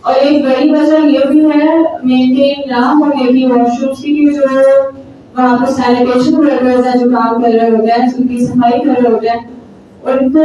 اور ایک بڑی وجہ یہ بھی ہے مینٹین نہ ہونے کی واش رومس کی، کہ جو وہاں پہ سینیٹیشن ورکرز ہیں جو کام کر رہے ہوتے ہیں، ان کی صفائی کر رہے ہوتے ہیں، ان کو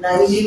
19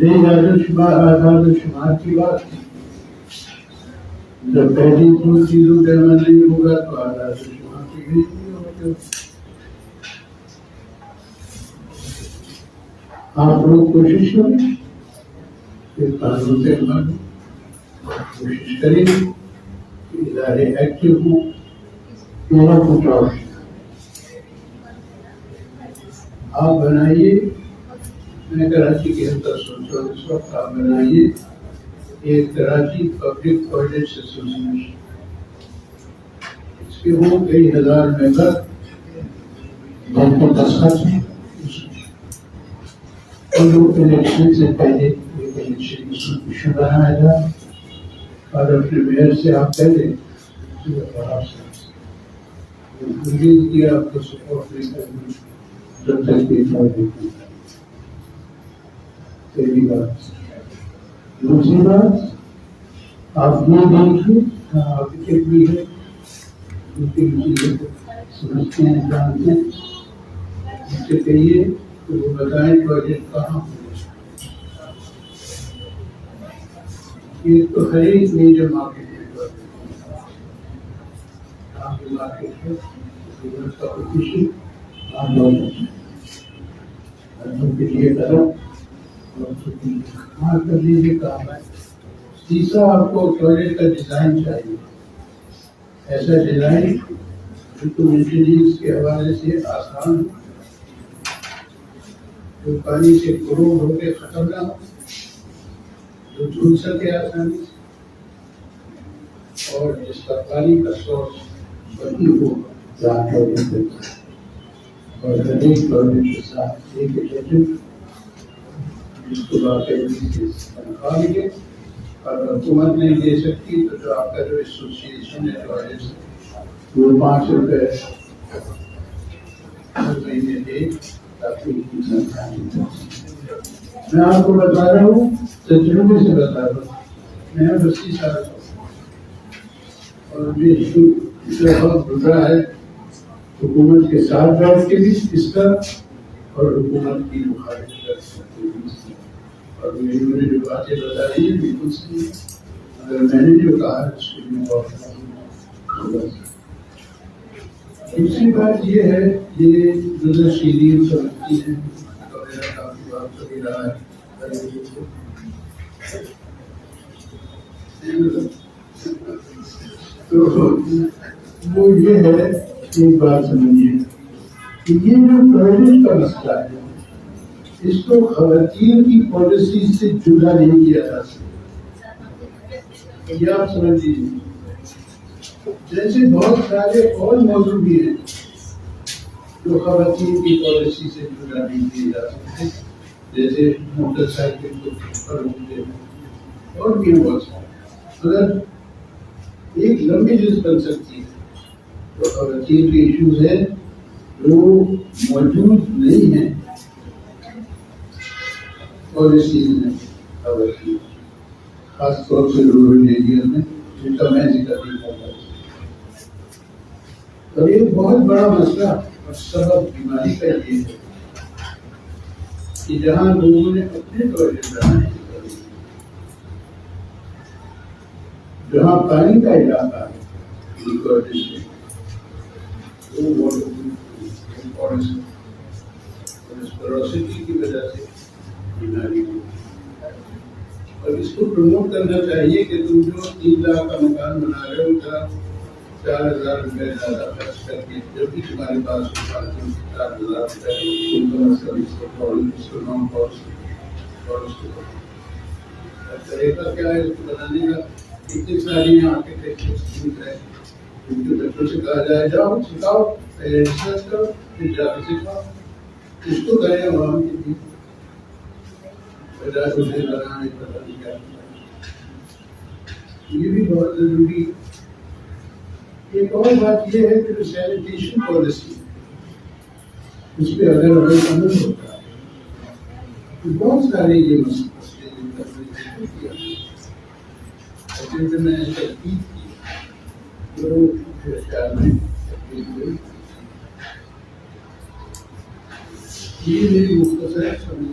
رہی آدھار شمار کی بات، جب پہلی دو چیزوں کا عمل نہیں ہوگا تو آدھار شمار کی بھی نہیں ہوگا. آپ لوگ کوشش کریں کہ قانون سے عمل کوشش کریں کہ ادارے ایکٹیو ہوں. میرا کچھ اور آپ بنائیے، میں کراچی کے اندر سوچ رہا ہوں اس وقت، آپ بنائیے ایک کراچی پبلک ٹوائلٹس ایسوسیشن. اس کے وہ کئی ہزار ممبر جن کو دستخط ہیں، الیکشن سے پہلے ایک الیکشن ایسوسیشن بنایا جائے اور اپنے میئر سے آپ پہلے آپ کو سپورٹ نہیں کرنا جب تک پہلی بات. دوسری بات، آپ یہ دیکھیے آپ بھی ہے سمجھتے ہیں جانتے ہیں، ان سے کہیے کہ وہ بتائیں پروجیکٹ کہاں ہو. یہ تو ہے ہی میجر مارکیٹ میں مارکیٹ ہے کمپٹیشن آپ کے لیے کرو کر لیجیے کام ہے. تیسرا، آپ کو ٹوائلٹ کا ڈیزائن چاہیے، ایسا ڈیزائن جو تو مینٹیننس کے حوالے سے آسان ہو، جو پانی سے فروغ ہو کے ختم نہ ہو، جو چھول سکے آسانی سے، اور جس کا پانی کا سورس وہی ہو جہاں ٹوائلٹ کرتا ہے. اور ہر ٹوائلٹ کے ساتھ ایک ایجنٹ جس کو باقاعدگی سے تنخواہ ملے، اور حکومت نہیں دے سکتی تو جو آپ کا جو ایسوسیشن ہے ٹوائلٹ وہ 5 روپے ہر مہینے دے تاکہ ان کی تنخواہ مل. میں آپ کو بتا رہا ہوں، تجربے سے بتا رہا ہوں، میں 80 سال کا ہوں اور مجھے بہت گزرا ہے حکومت کے ساتھ بیٹھ کے بھی اس کا اور حکومت کی مخالفت کرتے بھی. اور میری نے جو باتیں بتائی ہیں بالکل صحیح ہے، اگر میں نے جو کہا ہے اس کے لیے بہت. دوسری بات یہ ہے، یہ نظر شیرین سمجھتی ہے وغیرہ کافی بات کبھی رہا ہے. تو وہ یہ ہے، ایک بات سمجھیے کہ یہ جو ٹوائلٹ کا مسئلہ ہے اس کو خواتین کی پالیسی سے جدا نہیں کیا جا سکتا. یہ آپ سمجھ لیجیے، جیسے بہت سارے اور موضوع بھی ہیں جو خواتین کی پالیسی سے جدا نہیں کیے جا سکتے، جیسے موٹر سائیکل کو فروغ دینا اور بھی بہت سارے. اگر ایک لمبی لسٹ بن سکتی ہے تو خواتین کے ایشوز ہیں جو موجود نہیں ہیں پالیسیز میں، خواتین خاص طور سے رورل ایریا میں، جن کا میں ذکر نہیں کرتا. اور ایک بہت بڑا مسئلہ اور سبب بیماری کا یہ ہے کہ جہاں لوگوں نے اپنے ٹوائلٹ بنائے، جہاں پانی کا علاقہ ہے کی وجہ سے بیماری ہوئی. اور اس کو پروموٹ کرنا چاہیے کہ تم جو 3 لاکھ کا مکان بنا رہے ہو 4,000 روپے زیادہ خرچ کر کے، جب بھی تمہارے پاس 4,000 روپے اور اس کو طریقہ کیا ہے اس کو بنانے کا. اتنی ساری یہاں کے ہے ان کے بچوں سے کہا جائے جاؤ سکھاؤ، پہلے ریسرچ کرو پھر جا کے سکھاؤ. اس کو کریں عوام کے لیے بجائے اسے بنانے پتہ نہیں کیا. یہ بھی بہت ضروری ہے. ایک اور بات یہ ہے کہ سینیٹیشن پالیسی اس پہ اگر عمل ہوتا ہے تو بہت سارے یہ مسئلے میں نے تحقیق کی جو خیال میں یہ میری مختصر سمجھ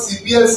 CPLC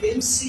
KMC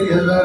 1000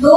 2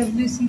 WC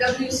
WC।